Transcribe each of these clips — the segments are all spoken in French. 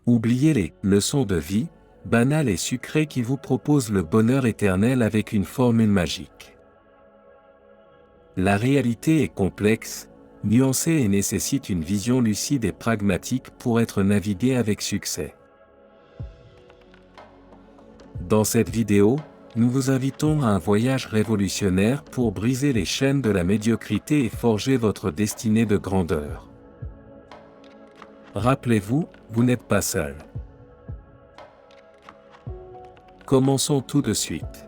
Oubliez les leçons de vie, banales et sucrées qui vous proposent le bonheur éternel avec une formule magique. La réalité est complexe, nuancée et nécessite une vision lucide et pragmatique pour être naviguée avec succès. Dans cette vidéo, nous vous invitons à un voyage révolutionnaire pour briser les chaînes de la médiocrité et forger votre destinée de grandeur. Rappelez-vous, vous n'êtes pas seul. Commençons tout de suite.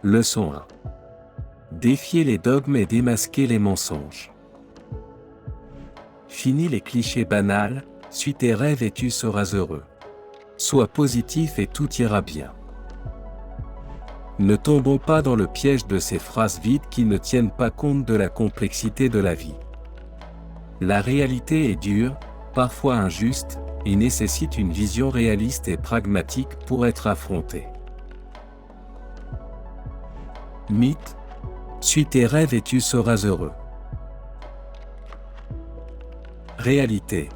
Leçon 1. Défiez les dogmes et démasquez les mensonges. Finis les clichés banals, suis tes rêves et tu seras heureux. Sois positif et tout ira bien. Ne tombons pas dans le piège de ces phrases vides qui ne tiennent pas compte de la complexité de la vie. La réalité est dure, parfois injuste, et nécessite une vision réaliste et pragmatique pour être affrontée. Mythe. Suis tes rêves et tu seras heureux. Réalité.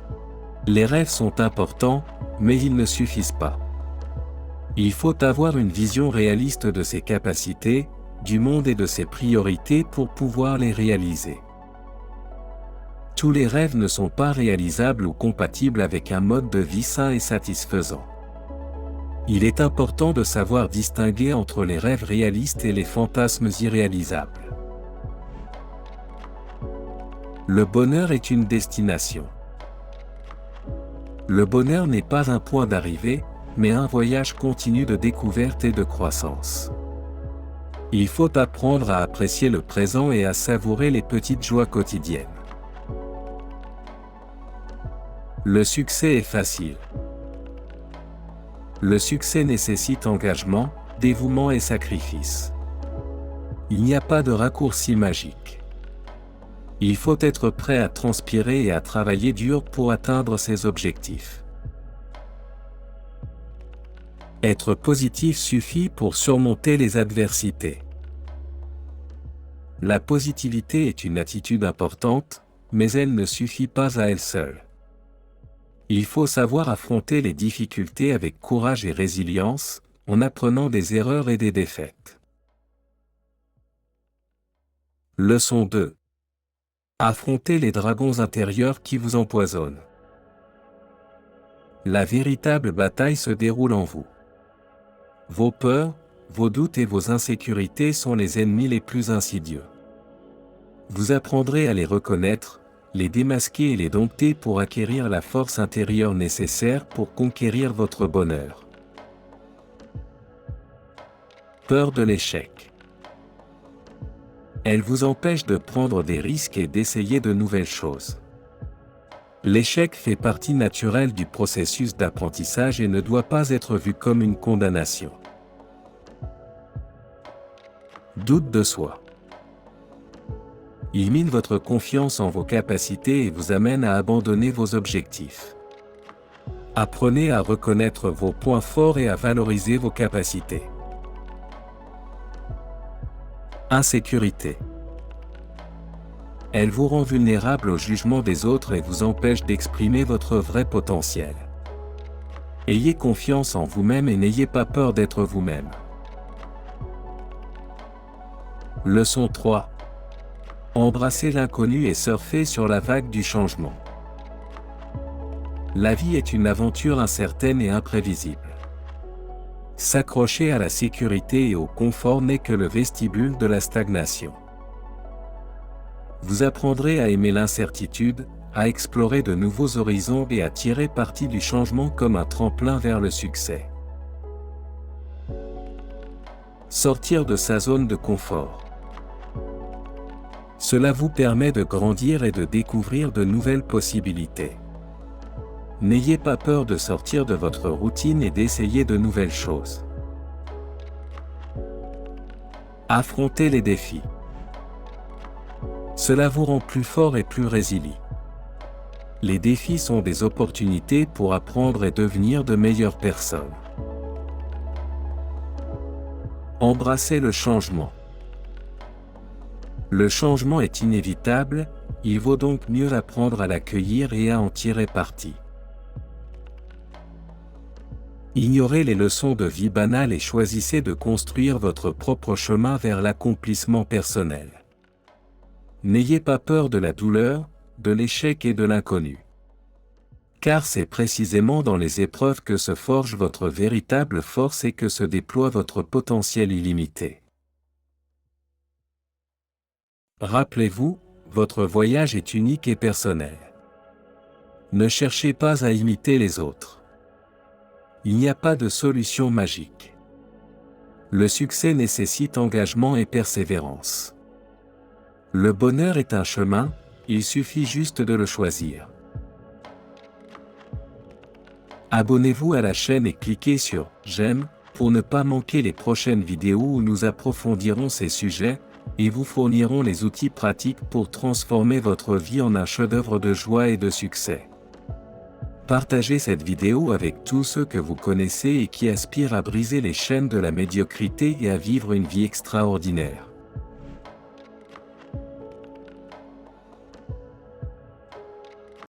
Les rêves sont importants, mais ils ne suffisent pas. Il faut avoir une vision réaliste de ses capacités, du monde et de ses priorités pour pouvoir les réaliser. Tous les rêves ne sont pas réalisables ou compatibles avec un mode de vie sain et satisfaisant. Il est important de savoir distinguer entre les rêves réalistes et les fantasmes irréalisables. Le bonheur est une destination. Le bonheur n'est pas un point d'arrivée, mais un voyage continu de découverte et de croissance. Il faut apprendre à apprécier le présent et à savourer les petites joies quotidiennes. Le succès est facile. Le succès nécessite engagement, dévouement et sacrifice. Il n'y a pas de raccourci magique. Il faut être prêt à transpirer et à travailler dur pour atteindre ses objectifs. Être positif suffit pour surmonter les adversités. La positivité est une attitude importante, mais elle ne suffit pas à elle seule. Il faut savoir affronter les difficultés avec courage et résilience, en apprenant des erreurs et des défaites. Leçon 2. Affrontez les dragons intérieurs qui vous empoisonnent. La véritable bataille se déroule en vous. Vos peurs, vos doutes et vos insécurités sont les ennemis les plus insidieux. Vous apprendrez à les reconnaître, les démasquer et les dompter pour acquérir la force intérieure nécessaire pour conquérir votre bonheur. Peur de l'échec. Elle vous empêche de prendre des risques et d'essayer de nouvelles choses. L'échec fait partie naturelle du processus d'apprentissage et ne doit pas être vu comme une condamnation. Doute de soi. Il mine votre confiance en vos capacités et vous amène à abandonner vos objectifs. Apprenez à reconnaître vos points forts et à valoriser vos capacités. Insécurité. Elle vous rend vulnérable au jugement des autres et vous empêche d'exprimer votre vrai potentiel. Ayez confiance en vous-même et n'ayez pas peur d'être vous-même. Leçon 3. Embrassez l'inconnu et surfez sur la vague du changement. La vie est une aventure incertaine et imprévisible. S'accrocher à la sécurité et au confort n'est que le vestibule de la stagnation. Vous apprendrez à aimer l'incertitude, à explorer de nouveaux horizons et à tirer parti du changement comme un tremplin vers le succès. Sortir de sa zone de confort. Cela vous permet de grandir et de découvrir de nouvelles possibilités. N'ayez pas peur de sortir de votre routine et d'essayer de nouvelles choses. Affrontez les défis. Cela vous rend plus fort et plus résilient. Les défis sont des opportunités pour apprendre et devenir de meilleures personnes. Embrassez le changement. Le changement est inévitable, il vaut donc mieux apprendre à l'accueillir et à en tirer parti. Ignorez les leçons de vie banales et choisissez de construire votre propre chemin vers l'accomplissement personnel. N'ayez pas peur de la douleur, de l'échec et de l'inconnu. Car c'est précisément dans les épreuves que se forge votre véritable force et que se déploie votre potentiel illimité. Rappelez-vous, votre voyage est unique et personnel. Ne cherchez pas à imiter les autres. Il n'y a pas de solution magique. Le succès nécessite engagement et persévérance. Le bonheur est un chemin, il suffit juste de le choisir. Abonnez-vous à la chaîne et cliquez sur « J'aime » pour ne pas manquer les prochaines vidéos où nous approfondirons ces sujets et vous fournirons les outils pratiques pour transformer votre vie en un chef-d'œuvre de joie et de succès. Partagez cette vidéo avec tous ceux que vous connaissez et qui aspirent à briser les chaînes de la médiocrité et à vivre une vie extraordinaire.